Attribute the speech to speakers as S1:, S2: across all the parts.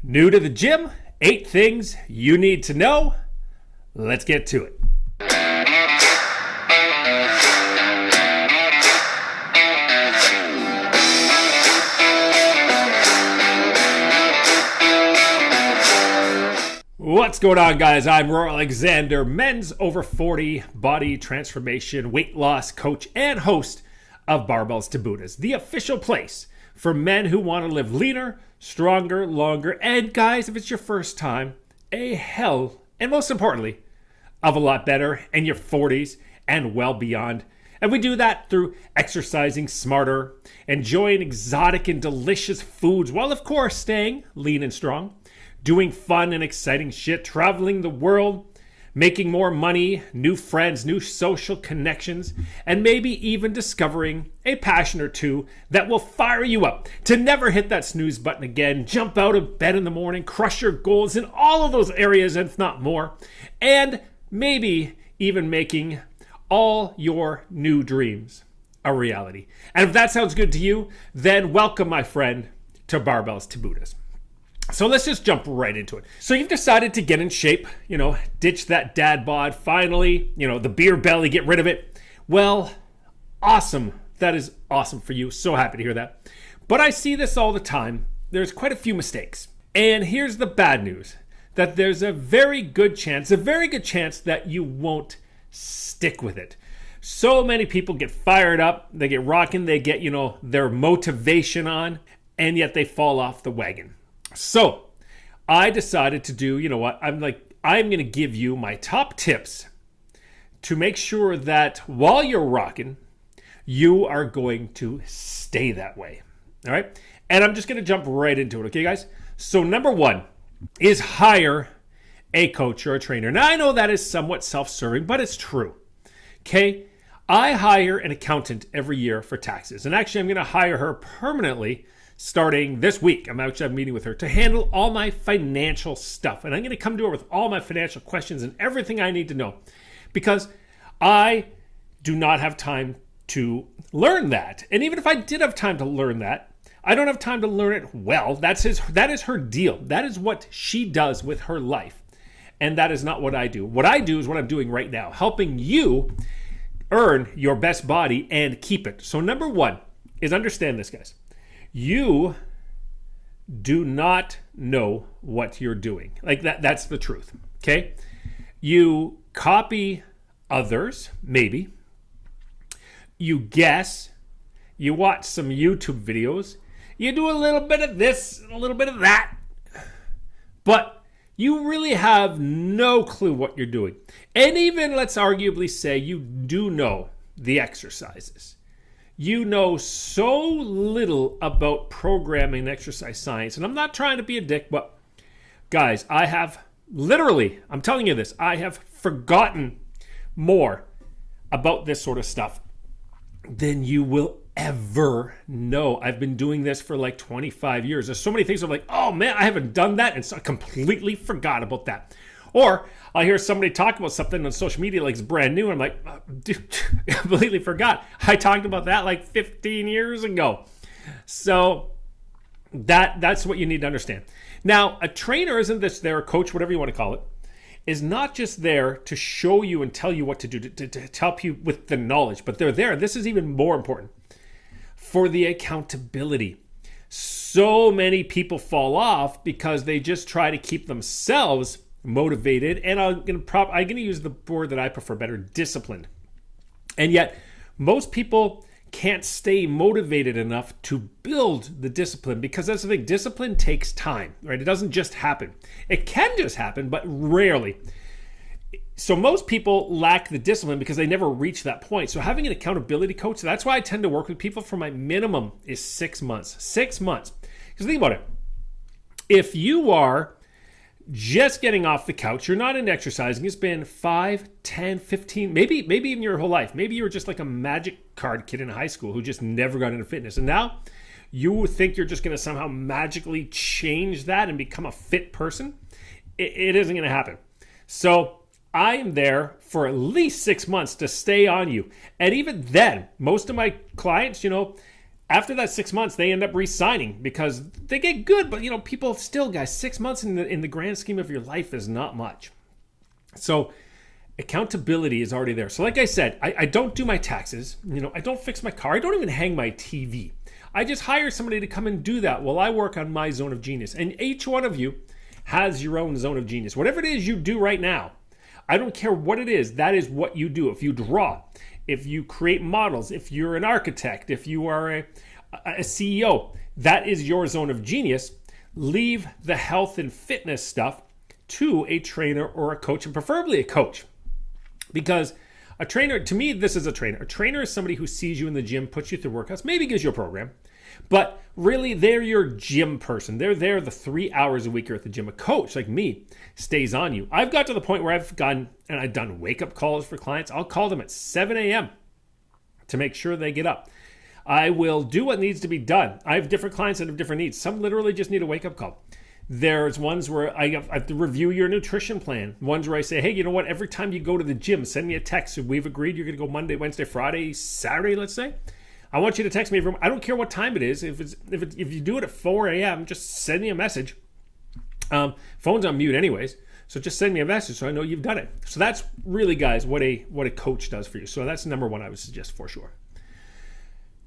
S1: New to the gym? 8 things you need to know. Let's get to it. What's going on, guys? I'm Roy Alexander, men's over 40 body transformation, weight loss coach, and host of Barbells To Buddhas, the official place for men who want to live leaner, stronger, longer, and guys, if it's your first time, a hell, and most importantly, of a lot better in your 40s and well beyond. And we do that through exercising smarter, enjoying exotic and delicious foods, while of course staying lean and strong, doing fun and exciting shit, traveling the world, making more money, new friends, new social connections, and maybe even discovering a passion or two that will fire you up to never hit that snooze button again, jump out of bed in the morning, crush your goals in all of those areas, if not more, and maybe even making all your new dreams a reality. And if that sounds good to you, then welcome, my friend, to Barbells To Buddhas. So let's just jump right into it. So you've decided to get in shape, ditch that dad bod, finally, the beer belly, get rid of it. Well, awesome. That is awesome for you. So happy to hear that. But I see this all the time. There's quite a few mistakes. And here's the bad news, that there's a very good chance that you won't stick with it. So many people get fired up, they get rocking, they get, their motivation on, and yet they fall off the wagon. So I decided to do, I'm going to give you my top tips to make sure that while you're rocking, you are going to stay that way. All right. And I'm just going to jump right into it. Okay, guys. So number 1 is hire a coach or a trainer. Now I know that is somewhat self-serving, but it's true. Okay. I hire an accountant every year for taxes. And actually I'm going to hire her permanently starting this week. I'm actually having a meeting with her to handle all my financial stuff. And I'm going to come to her with all my financial questions and everything I need to know, because I do not have time to learn that. And even if I did have time to learn that, I don't have time to learn it well. That is her deal. That is what she does with her life. And that is not what I do. What I do is what I'm doing right now, helping you earn your best body and keep it. So number 1 is understand this, guys. You do not know what you're doing. Like that's the truth. Okay. You copy others, maybe. You guess. You watch some YouTube videos. You do a little bit of this, a little bit of that. But you really have no clue what you're doing. And even, let's arguably say, you do know the exercises. You know so little about programming and exercise science. And I'm not trying to be a dick, but guys, I have literally, I'm telling you this, I have forgotten more about this sort of stuff than you will ever know. I've been doing this for like 25 years. There's so many things I'm like, oh man, I haven't done that. And so I completely forgot about that. Or I'll hear somebody talk about something on social media like it's brand new. And I'm like, oh, dude, I completely forgot. I talked about that like 15 years ago. So that's what you need to understand. Now, a trainer isn't this there, a coach, whatever you want to call it, is not just there to show you and tell you what to do, to help you with the knowledge, but they're there. This is even more important for the accountability. So many people fall off because they just try to keep themselves motivated, and I'm going to use the word that I prefer better, disciplined. And yet, most people can't stay motivated enough to build the discipline, because that's the thing. Discipline takes time, right? It doesn't just happen. It can just happen, but rarely. So most people lack the discipline because they never reach that point. So having an accountability coach, that's why I tend to work with people for my minimum is 6 months. 6 months. Because think about it. If you are just getting off the couch, you're not into exercising, it's been 5, 10, 15, maybe even your whole life. Maybe you were just like a magic card kid in high school who just never got into fitness. And now you think you're just going to somehow magically change that and become a fit person. It isn't going to happen. So I am there for at least 6 months to stay on you. And even then, most of my clients, After that 6 months, they end up re-signing because they get good. But, people still, guys, 6 months in the grand scheme of your life is not much. So accountability is already there. So like I said, I don't do my taxes. I don't fix my car. I don't even hang my TV. I just hire somebody to come and do that while I work on my zone of genius. And each one of you has your own zone of genius. Whatever it is you do right now, I don't care what it is, that is what you do. If you draw, if you create models, if you're an architect, if you are a CEO, that is your zone of genius. Leave the health and fitness stuff to a trainer or a coach, and preferably a coach. Because a trainer, to me, this is a trainer. A trainer is somebody who sees you in the gym, puts you through workouts, maybe gives you a program. But really, they're your gym person. They're there the 3 hours a week you're at the gym. A coach, like me, stays on you. I've got to the point where I've done wake-up calls for clients. I'll call them at 7 a.m. to make sure they get up. I will do what needs to be done. I have different clients that have different needs. Some literally just need a wake-up call. There's ones where I have to review your nutrition plan. Ones where I say, hey, you know what? Every time you go to the gym, send me a text. So we've agreed you're going to go Monday, Wednesday, Friday, Saturday, let's say. I want you to text me. I don't care what time it is. If you do it at 4 a.m., just send me a message. Phone's on mute anyways. So just send me a message so I know you've done it. So that's really, guys, what a coach does for you. So that's number one I would suggest for sure.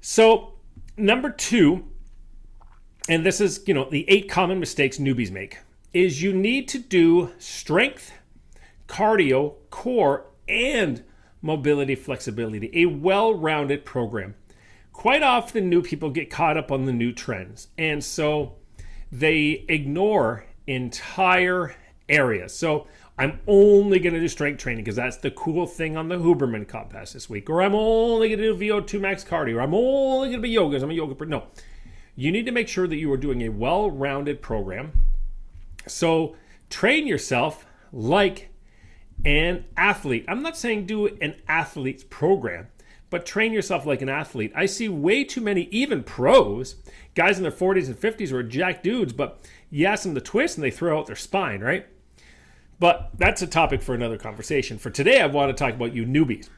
S1: So number two, and this is, the 8 common mistakes newbies make, is you need to do strength, cardio, core, and mobility flexibility, a well-rounded program. Quite often, new people get caught up on the new trends, and so they ignore entire areas. So I'm only going to do strength training because that's the cool thing on the Huberman contest this week, or I'm only going to do VO2 max cardio, or I'm only going to be yoga. I'm a yoga person. No. You need to make sure that you are doing a well-rounded program. So train yourself like an athlete. I'm not saying do an athlete's program, but train yourself like an athlete. I see way too many, even pros, guys in their 40s and 50s who are jacked dudes, but you ask them to twist and they throw out their spine, right? But that's a topic for another conversation. For today, I want to talk about you newbies.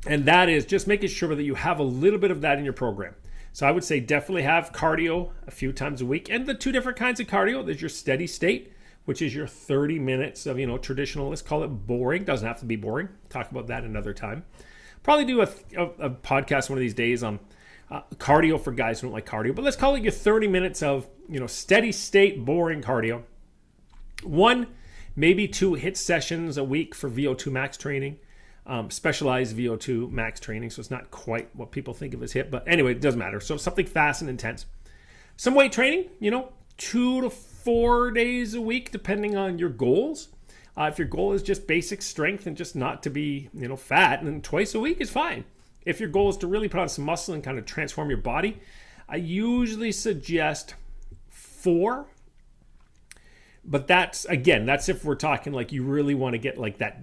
S1: And that is just making sure that you have a little bit of that in your program. So I would say definitely have cardio a few times a week. And the 2 different kinds of cardio, there's your steady state, which is your 30 minutes of, traditional, let's call it boring. Doesn't have to be boring. Talk about that another time. Probably do a podcast one of these days on cardio for guys who don't like cardio. But let's call it your 30 minutes of, steady state, boring cardio. 1, maybe 2 HIIT sessions a week for VO2 max training. Specialized VO2 max training, so it's not quite what people think of as HIIT, but anyway, it doesn't matter. So something fast and intense. Some weight training, 2 to 4 days a week, depending on your goals. If your goal is just basic strength and just not to be, fat, then twice a week is fine. If your goal is to really put on some muscle and kind of transform your body, I usually suggest 4. But that's if we're talking like you really want to get like that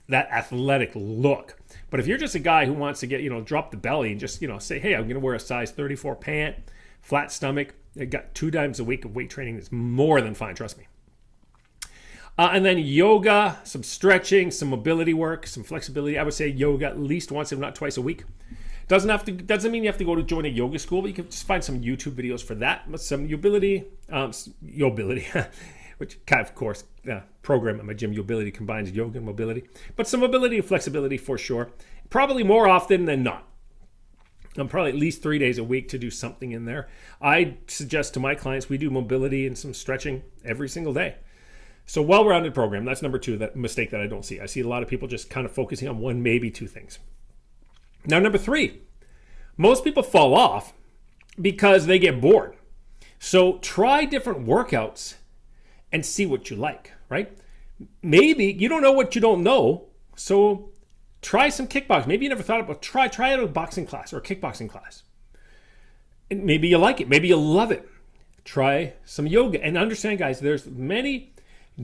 S1: athletic look. But if you're just a guy who wants to get, drop the belly and just, say, hey, I'm going to wear a size 34 pant, flat stomach, I got 2 times a week of weight training, is more than fine, trust me. And then yoga, some stretching, some mobility work, some flexibility. I would say yoga at least once, if not twice a week. Doesn't mean you have to go to join a yoga school, but you can just find some YouTube videos for that. But some mobility, which kind of course, program at my gym, mobility combines yoga and mobility. But some mobility and flexibility for sure. Probably more often than not. I'm probably at least 3 days a week to do something in there. I suggest to my clients we do mobility and some stretching every single day. So well-rounded program. That's number 2, that mistake that I don't see. I see a lot of people just kind of focusing on 1, maybe 2 things. Now, number 3, most people fall off because they get bored. So try different workouts and see what you like, right? Maybe you don't know what you don't know, so try some kickboxing. Maybe you never thought about try out a boxing class or a kickboxing class. And maybe you like it. Maybe you love it. Try some yoga. And understand, guys, there's many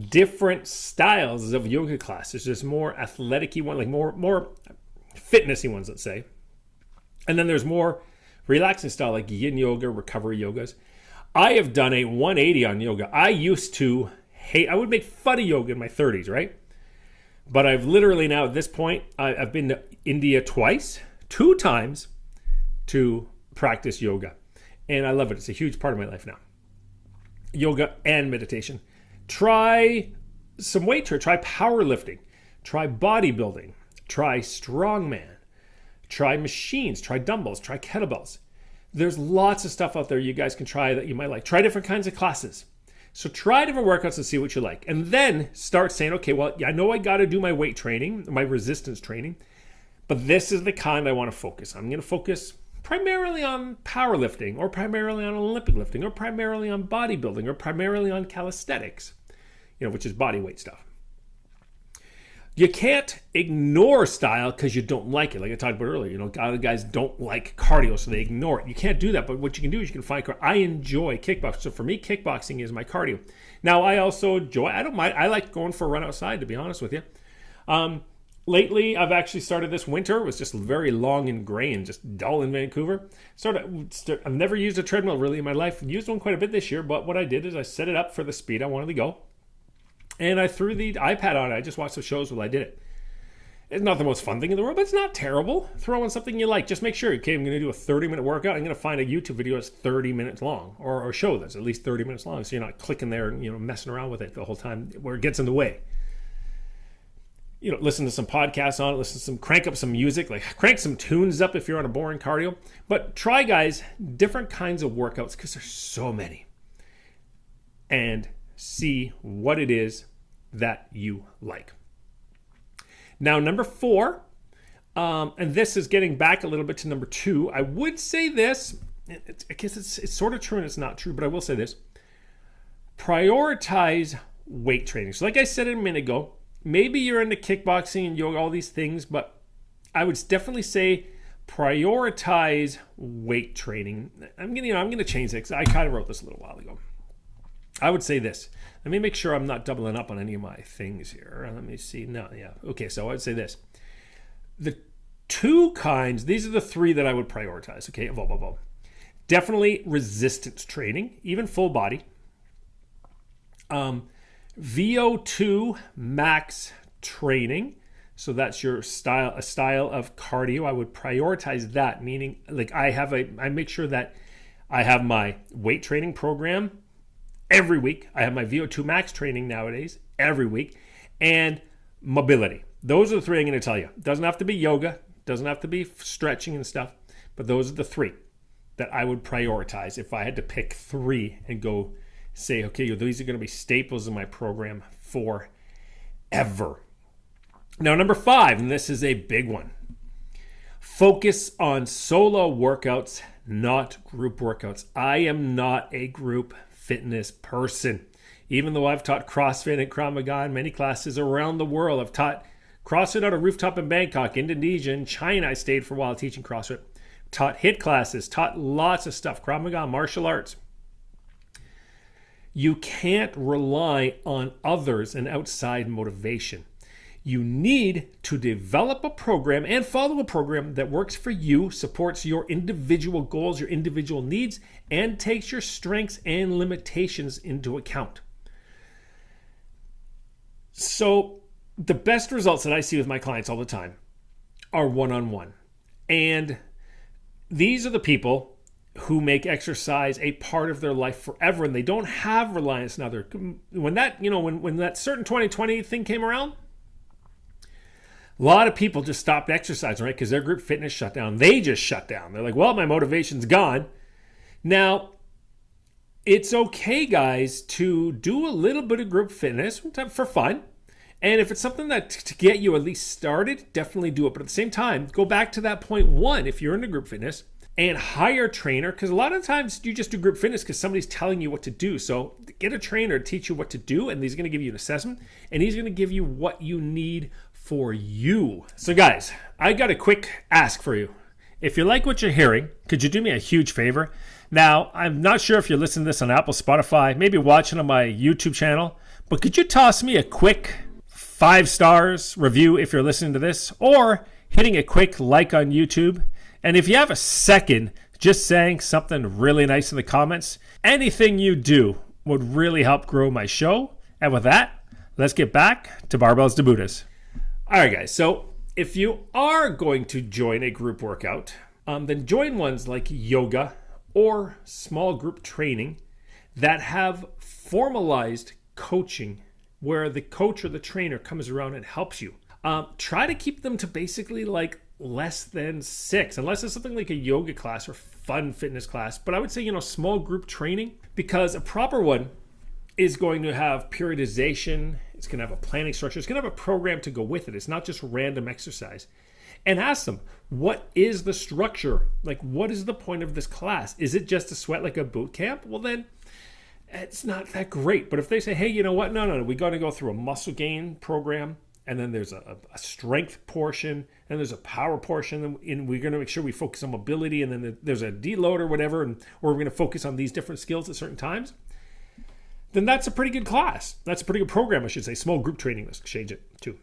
S1: different styles of yoga classes. There's more athletic-y ones, like more fitnessy ones, let's say. And then there's more relaxing style, like yin yoga, recovery yogas. I have done a 180 on yoga. I used to I would make fun of yoga in my 30s, right? But I've literally now at this point, I've been to India twice, 2 times to practice yoga. And I love it. It's a huge part of my life now. Yoga and meditation. Try some weight training. Try powerlifting. Try bodybuilding. Try strongman. Try machines. Try dumbbells. Try kettlebells. There's lots of stuff out there you guys can try that you might like. Try different kinds of classes. So try different workouts and see what you like. And then start saying, okay, well, I know I got to do my weight training, my resistance training, but this is the kind I want to focus on. I'm going to focus primarily on powerlifting, or primarily on Olympic lifting, or primarily on bodybuilding, or primarily on calisthenics, which is body weight stuff. You can't ignore style because you don't like it. Like I talked about earlier, a lot of guys don't like cardio, so they ignore it. You can't do that, but what you can do is you can find cardio. I enjoy kickboxing. So for me, kickboxing is my cardio. Now, I also enjoy, I don't mind, I like going for a run outside, to be honest with you. Lately, I've actually started this winter. It was just very long and gray and just dull in Vancouver. I've never used a treadmill really in my life. Used one quite a bit this year, but what I did is I set it up for the speed I wanted to go. And I threw the iPad on it. I just watched the shows while I did it. It's not the most fun thing in the world, but it's not terrible. Throw on something you like. Just make sure, okay, I'm going to do a 30-minute workout. I'm going to find a YouTube video that's 30 minutes long, or a show that's at least 30 minutes long, so you're not clicking there and messing around with it the whole time where it gets in the way. Listen to some podcasts on it, crank up some music, like crank some tunes up if you're on a boring cardio. But try, guys, different kinds of workouts because there's so many. And see what it is that you like. Now, number 4, and this is getting back a little bit to number 2. I would say this, I guess it's sort of true and it's not true, but I will say this. Prioritize weight training. So like I said a minute ago, maybe you're into kickboxing and yoga, all these things, but I would definitely say prioritize weight training. I'm going to change it because I kind of wrote this a little while ago. I would say this. Let me make sure I'm not doubling up on any of my things here. Let me see. No, yeah. Okay, so I would say this. The 2 kinds, these are the 3 that I would prioritize. Okay, definitely resistance training, even full body. VO2 max training. So that's a style of cardio. I would prioritize that, meaning like I make sure that I have my weight training program every week. I have my VO2 max training nowadays every week, and mobility. Those are the 3 I'm going to tell you. Doesn't have to be yoga, doesn't have to be stretching and stuff, but those are the 3 that I would prioritize if I had to pick 3 and go say, okay, these are going to be staples in my program forever. Now, number 5, and this is a big one. Focus on solo workouts, not group workouts. I am not a group fitness person. Even though I've taught CrossFit and Krav Maga in many classes around the world, I've taught CrossFit on a rooftop in Bangkok, Indonesia, and China. I stayed for a while teaching CrossFit. Taught HIIT classes, taught lots of stuff, Krav Maga, martial arts. You can't rely on others and outside motivation. You need to develop a program and follow a program that works for you, supports your individual goals, your individual needs, and takes your strengths and limitations into account. So the best results that I see with my clients all the time are one-on-one. And these are the people who make exercise a part of their life forever, and they don't have reliance on other. When that certain 2020 thing came around, a lot of people just stopped exercising, right? Because their group fitness shut down. They just shut down. They're like, well, my motivation's gone. Now, it's okay, guys, to do a little bit of group fitness for fun. And if it's something that to get you at least started, definitely do it. But at the same time, go back to that point 1, if you're into group fitness, and hire a trainer, because a lot of times you just do group fitness because somebody's telling you what to do. So get a trainer to teach you what to do, and he's going to give you an assessment, and he's going to give you what you need for you. So guys, I got a quick ask for you. If you like what you're hearing, could you do me a huge favor? Now, I'm not sure if you're listening to this on Apple, Spotify, maybe watching on my YouTube channel, but could you toss me a quick 5 stars review if you're listening to this, or hitting a quick like on YouTube? And if you have a second, just saying something really nice in the comments, anything you do would really help grow my show. And with that, let's get back to Barbells to Buddhas. All right, guys. So if you are going to join a group workout, then join ones like yoga or small group training that have formalized coaching where the coach or the trainer comes around and helps you. Try to keep them to basically like less than 6, unless it's something like a yoga class or fun fitness class. But I would say, small group training, because a proper one is going to have periodization. It's going to have a planning structure. It's going to have a program to go with it. It's not just random exercise. And ask them, what is the structure? Like, what is the point of this class? Is it just to sweat like a boot camp? Well, then it's not that great. But if they say, hey, you know what? No, we got to go through a muscle gain program, and then there's a strength portion, and there's a power portion, and we're going to make sure we focus on mobility, and then there's a deload or whatever, or we're going to focus on these different skills at certain times, then that's a pretty good class. That's a pretty good program, I should say. Small group training, let's change it too.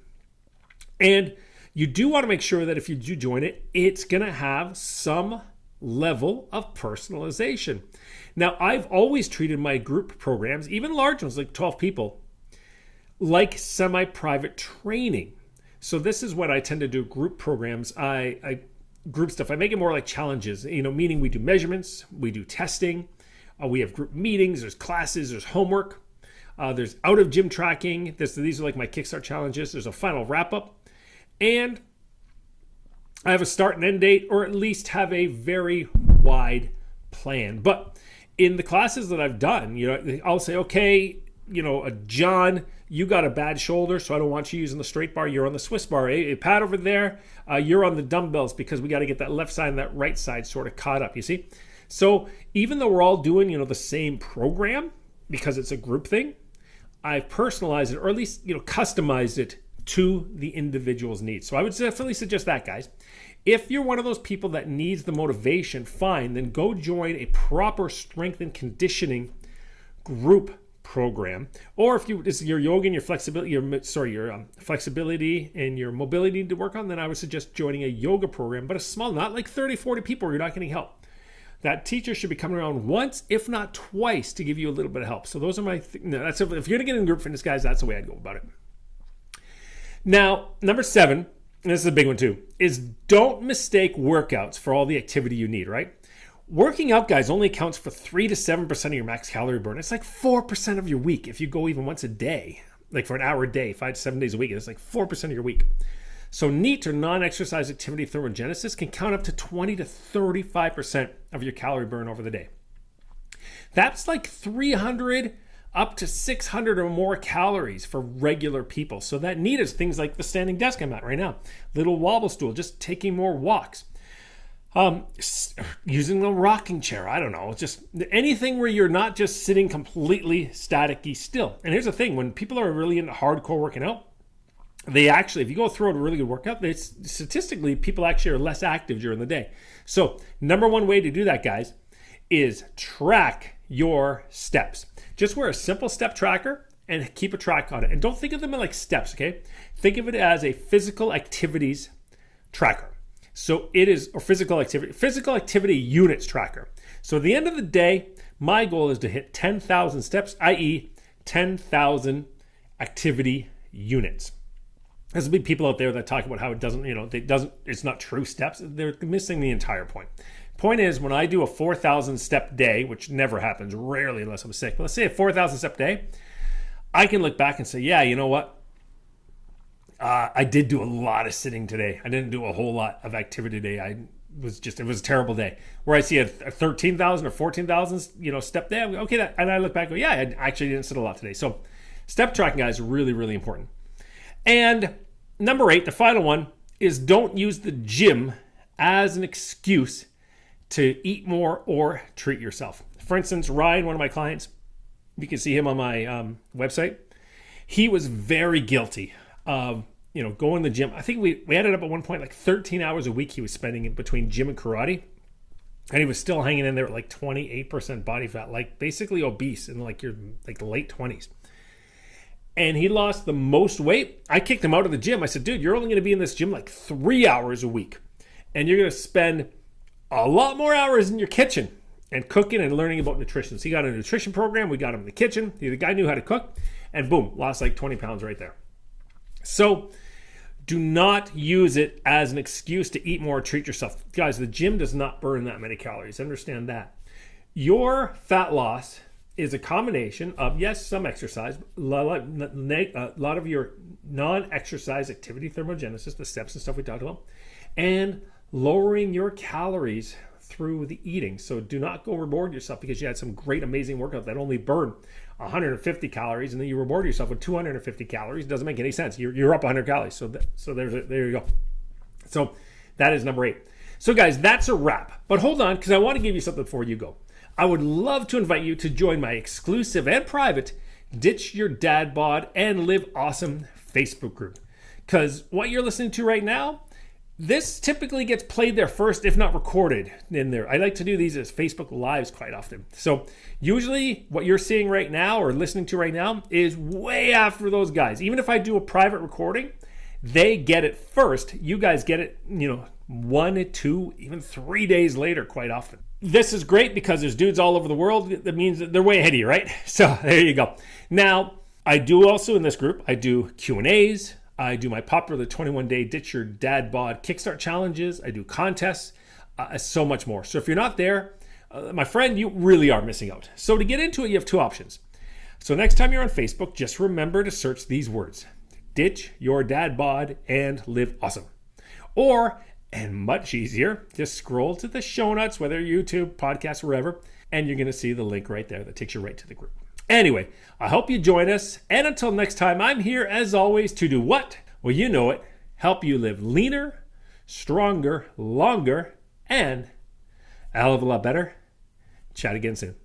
S1: And you do want to make sure that if you do join it, it's going to have some level of personalization. Now, I've always treated my group programs, even large ones like 12 people, like semi-private training. So this is what I tend to do group programs. I group stuff. I make it more like challenges, meaning we do measurements, we do testing, we have group meetings, there's classes, there's homework, there's out of gym tracking. These are like my Kickstart challenges. There's a final wrap up. And I have a start and end date, or at least have a very wide plan. But in the classes that I've done, I'll say, okay, John, you got a bad shoulder, so I don't want you using the straight bar. You're on the Swiss bar. Hey, Pat over there, you're on the dumbbells because we got to get that left side and that right side sort of caught up, you see? So even though we're all doing, the same program, because it's a group thing, I've personalized it, or at least, customized it to the individual's needs. So I would definitely suggest that, guys. If you're one of those people that needs the motivation, fine, then go join a proper strength and conditioning group program. Or if it's your yoga and your flexibility, flexibility and your mobility to work on, then I would suggest joining a yoga program, but a small, not like 30, 40 people where you're not getting help. That teacher should be coming around once, if not twice, to give you a little bit of help. So those are my if you're going to get in group fitness, guys, that's the way I'd go about it. Now, number 7, and this is a big one too, is don't mistake workouts for all the activity you need, right? Working out, guys, only accounts for 3 to 7% of your max calorie burn. It's like 4% of your week if you go even once a day, like for an hour a day, 5 to 7 days a week. It's like 4% of your week. So NEAT, or non-exercise activity thermogenesis, can count up to 20 to 35% of your calorie burn over the day. That's like 300 up to 600 or more calories for regular people. So that NEAT is things like the standing desk I'm at right now, little wobble stool, just taking more walks, using a rocking chair. I don't know, just anything where you're not just sitting completely static-y still. And here's the thing, when people are really into hardcore working out, they actually, if you go through a really good workout, statistically, people actually are less active during the day. So number one way to do that, guys, is track your steps. Just wear a simple step tracker and keep a track on it. And don't think of them like steps, okay? Think of it as a physical activities tracker. So it is, or physical activity units tracker. So at the end of the day, my goal is to hit 10,000 steps, i.e. 10,000 activity units. There's big people out there that talk about how it doesn't, it's not true steps. They're missing the entire point. Point is, when I do a 4,000 step day, which never happens, rarely unless I'm sick, but let's say a 4,000 step day, I can look back and say, yeah, you know what? I did do a lot of sitting today. I didn't do a whole lot of activity today. It was a terrible day. Where I see a 13,000 or 14,000, step day, okay, and I look back and go, yeah, I actually didn't sit a lot today. So step tracking, guys, is really, really important. And number 8, the final one, is don't use the gym as an excuse to eat more or treat yourself. For instance, Ryan, one of my clients, you can see him on my website. He was very guilty of, going to the gym. I think we ended up at one point like 13 hours a week he was spending in between gym and karate. And he was still hanging in there at like 28% body fat, like basically obese in like your like late 20s. And he lost the most weight. I kicked him out of the gym. I said, dude, you're only going to be in this gym like 3 hours a week. And you're going to spend a lot more hours in your kitchen and cooking and learning about nutrition. So he got a nutrition program. We got him in the kitchen. The guy knew how to cook. And boom, lost like 20 pounds right there. So Do not use it as an excuse to eat more or treat yourself. Guys, the gym does not burn that many calories. Understand that. Your fat loss is a combination of, yes, some exercise, a lot of your non-exercise activity thermogenesis, the steps and stuff we talked about, and lowering your calories through the eating. So do not go reward yourself because you had some great, amazing workout that only burned 150 calories, and then you reward yourself with 250 calories. It doesn't make any sense. You're up 100 calories. So there you go. So that is number 8. So guys, that's a wrap. But hold on, because I want to give you something before you go. I would love to invite you to join my exclusive and private Ditch Your Dad Bod and Live Awesome Facebook group. Because what you're listening to right now, this typically gets played there first, if not recorded in there. I like to do these as Facebook Lives quite often. So usually what you're seeing right now or listening to right now is way after those guys. Even if I do a private recording, they get it first. You guys get it, 1, 2, even 3 days later quite often. This is great because there's dudes all over the world. That means that they're way ahead of you, right? So there you go. Now, I do also in this group, I do Q&As. I do my popular 21-day Ditch Your Dad Bod Kickstart challenges. I do contests, so much more. So if you're not there, my friend, you really are missing out. So to get into it, you have 2 options. So next time you're on Facebook, just remember to search these words: Ditch Your Dad Bod and Live Awesome. Or, and much easier, just scroll to the show notes, whether YouTube, podcast, wherever, and you're going to see the link right there that takes you right to the group. Anyway, I hope you join us. And until next time, I'm here as always to do what? Well, you know it. Help you live leaner, stronger, longer, and a hell of a lot better. Chat again soon.